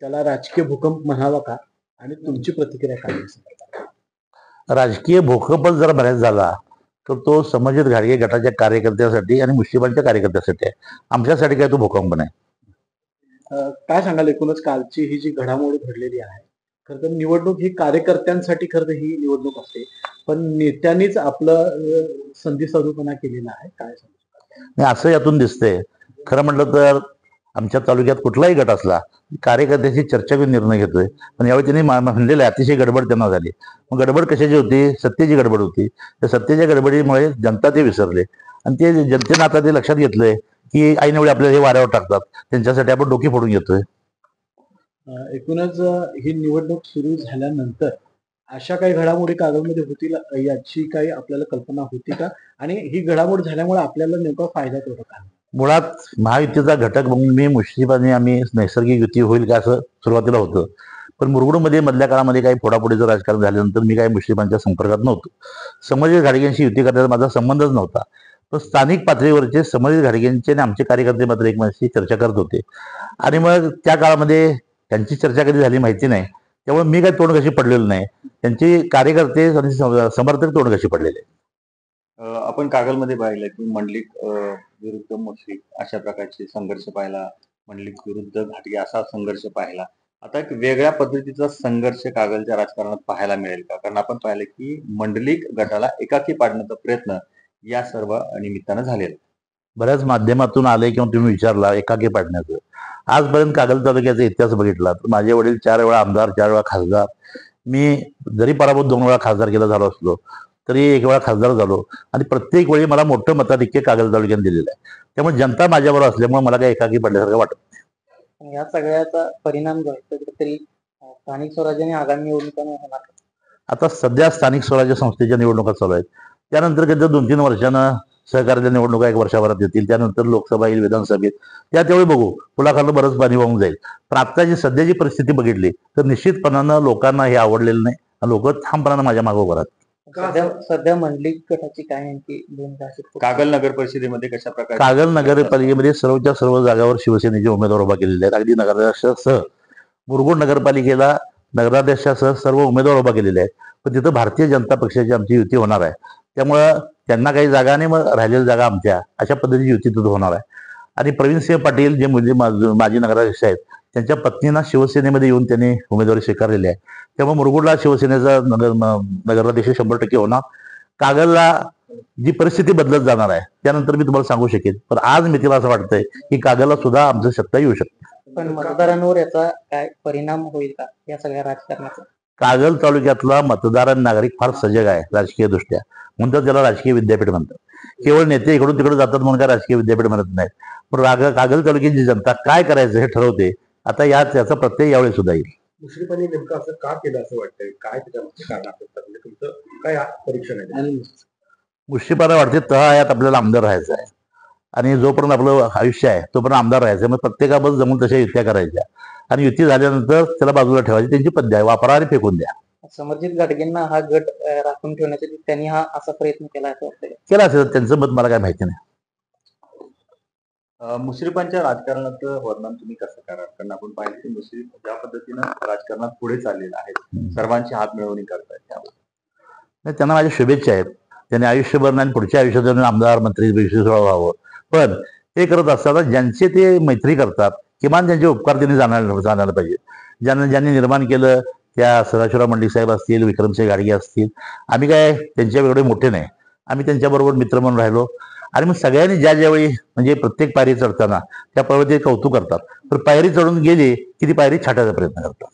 त्याला राजकीय भूकंप म्हणावा का आणि तुमची प्रतिक्रिया काय आहे? राजकीय भूकंप जर बऱ्याच झाला तर तो संबंधित घाडगे गटाच्या कार्यकर्त्यासाठी आणि मुस्लिमांच्या कार्यकर्त्यासाठी आहे. आमच्यासाठी काय तो भूकंप नाही. काय सांगाल एकूणच कालची ही जी घडामोड घडलेली आहे, खरं तर निवडणूक ही कार्यकर्त्यांसाठी खरं तर ही निवडणूक असते, पण नेत्यांनीच आपलं संधी साधूपणा केलेला आहे. काय सांगू? आणि असं यातून दिसतंय. खरं म्हटलं तर आमच्या तालुक्यात कुठलाही गट असला कार्यकर्त्याची चर्चा घेऊन निर्णय घेतोय. पण यावेळी त्यांनी म्हणलेलं आहे अतिशय गडबड त्यांना झाली. मग गडबड कशाची होती? सत्तेची गडबड होती. त्या सत्तेच्या गडबडीमुळे जनता ते विसरले आणि ते जनतेनं आता ते लक्षात घेतलंय की ऐनवेळी आपल्याला हे वाऱ्यावर टाकतात, त्यांच्यासाठी आपण डोकी फोडून घेतोय. एकूणच ही निवडणूक सुरू झाल्यानंतर अशा काही घडामोडी कागदमध्ये होतील याची काही आपल्याला कल्पना होती का? आणि ही घडामोड झाल्यामुळे आपल्याला नेमका फायदा तोटा काय? मुळात महायुतीचा घटक म्हणून मी मुश्रीफाने आम्ही नैसर्गिक युती होईल का असं सुरुवातीला होतं. पण मुरगुडमध्ये मधल्या काळामध्ये काही फोडाफोडीचं राजकारण झाल्यानंतर मी काही मुश्रीफांच्या संपर्कात नव्हतो. संबंधित घाडग्यांशी युती करण्याचा माझा संबंधच नव्हता. पण स्थानिक पातळीवरचे संबंधित घाडग्यांचे आणि आमचे कार्यकर्ते मात्र एकमेकांशी चर्चा करत होते आणि मग त्या काळामध्ये त्यांची चर्चा कधी झाली माहिती नाही. त्यामुळे मी काही तोंड कशी पडलेलो नाही. त्यांचे कार्यकर्ते आणि समर्थक तोंड कशी पडलेले. आपण कागलमध्ये पाहिलं की मंडलिक विरुद्ध मुश्रीफ अशा प्रकारचे संघर्ष पाहिला. मंडलिक विरुद्ध घाटगे असा संघर्ष पाहिला. आता एक वेगळ्या पद्धतीचा संघर्ष कागलच्या राजकारणात पाहायला मिळेल का? कारण आपण पाहिलं की मंडलिक गटाला एकाकी पाडण्याचा प्रयत्न या सर्व निमित्तानं झालेला. बऱ्याच माध्यमातून आले किंवा तुम्ही विचारला एकाकी पाडण्याचं. आजपर्यंत कागल तालुक्याचा इतिहास बघितला तर माझे वडील 4 वेळा आमदार, 4 वेळा खासदार. मी जरी पराभूत 2 वेळा खासदार केला झालो असलो तरी 1 वेळा खासदार झालो आणि प्रत्येक वेळी मला मोठं मताधिक्य कागल तालुक्याने दिलेलं आहे. त्यामुळे जनता माझ्याबरोबर असल्यामुळे मला काही एकाकी पडल्यासारखं वाटत नाही. या सगळ्याचा परिणाम जो आहे कुठेतरी स्थानिक स्वराज्याने आगामी निवडणुकांवर होणार. आता सध्या स्थानिक स्वराज्य संस्थेच्या निवडणुका चालू आहेत. त्यानंतर कधी 2-3 वर्षानं सहकार्याच्या निवडणुका 1 वर्षाभरात येतील. त्यानंतर लोकसभा येईल, विधानसभेत. त्यावेळी बघू पुलाखालनं बरंच पाणी वाहून जाईल. पण आत्ताची सध्याची परिस्थिती बघितली तर निश्चितपणानं लोकांना हे आवडलेलं नाही आणि लोक ठामपणानं माझ्या मागे उभं राहतात. सध्या मंडलिक गटाची काय नेमकी भूमिका असेल? कागल नगर परिषदेमध्ये कशा प्रकारे? कागल नगरपालिकेमध्ये सर्वच्या सर्व जागावर शिवसेनेचे उमेदवार उभा केलेले आहेत. अगदी नगराध्यक्षासह मुरगुड नगरपालिकेला नगराध्यक्षासह सर्व उमेदवार उभा केलेले आहेत. पण तिथं भारतीय जनता पक्षाची आमची युती होणार आहे. त्यामुळं त्यांना काही जागा आणि मग राहिलेल्या जागा आमच्या अशा पद्धतीची युती तिथं होणार आहे. आणि प्रवीणसिंह पाटील जे म्हणजे माजी नगराध्यक्ष आहेत त्यांच्या पत्नींना शिवसेनेमध्ये येऊन त्यांनी उमेदवारी स्वीकारलेली आहे. त्यामुळे मुरगुडला शिवसेनेचा नगराध्यक्ष 100% होणार. कागलला जी परिस्थिती बदलत जाणार आहे त्यानंतर मी तुम्हाला सांगू शकेन. पण आज मी तिला असं वाटतंय की कागलला सुद्धा आमचं सत्ता येऊ शकते. पण मतदारांवर याचा काय परिणाम होईल का या सगळ्या राजकारणाचा? कागल तालुक्यातला मतदार आणि नागरिक फार सजग आहे राजकीय दृष्ट्या. म्हणतात त्याला राजकीय विद्यापीठ म्हणतात. केवळ नेते इकडून तिकडे जातात म्हणून काय राजकीय विद्यापीठ म्हणत नाहीत. पण कागल तालुक्याची जनता काय करायचं हे ठरवते. आता याचा प्रत्यय यावेळी सुद्धा येईल. मुश्रीफांनी नेमकं असं का केलं असं वाटतंय? काय त्याच्यामध्ये कारण असेल? म्हणजे तुमचं काय परीक्षण आहे? मुश्रीफांना वाटते तळायात आपल्याला आमदार राहायचं आहे आणि जोपर्यंत आपलं आयुष्य आहे तोपर्यंत आमदार राहायचं. मग प्रत्येकाबद्दल जमून तशा युत्या करायच्या आणि युती झाल्यानंतर त्याला बाजूला ठेवायची. त्यांची पद्धत आहे, वापरा आणि फेकून द्या. समर्जित घाटगेंना हा गट राखून ठेवण्यासाठी त्यांनी हा असा प्रयत्न केला असं वाटतंय. केला असेल, त्यांचं मत मला काय माहिती नाही. मुश्रीफांच्या राजकारणाचं वर्णन तुम्ही कसं कराल? कारण आपण पाहिलं की मुश्रीफ ज्या पद्धतीनं राजकारणात पुढे चाललेलं आहे, सर्वांची हात मिळवणी करतायत त्याबद्दल त्यांना माझ्या शुभेच्छा आहेत. त्यांनी आयुष्यभर आणि पुढच्या आयुष्यात आमदार मंत्री व्हावं. पण ते करत असताना ज्यांचे ते मैत्री करतात किमान त्यांचे उपकार त्यांनी जाणायला पाहिजे. ज्यांनी निर्माण केलं त्या सदाशिवराव मंडलिक साहेब असतील, विक्रमसिंह घाडगे असतील. आम्ही काय त्यांच्या एवढे मोठे नाही. आम्ही त्यांच्याबरोबर मित्र म्हणून राहिलो आणि मग सगळ्यांनी ज्यावेळी म्हणजे प्रत्येक पायरी चढताना त्या पायरीचे कौतुक करतात. तर पायरी चढून गेली की ती पायरी छाटायचा प्रयत्न करतात.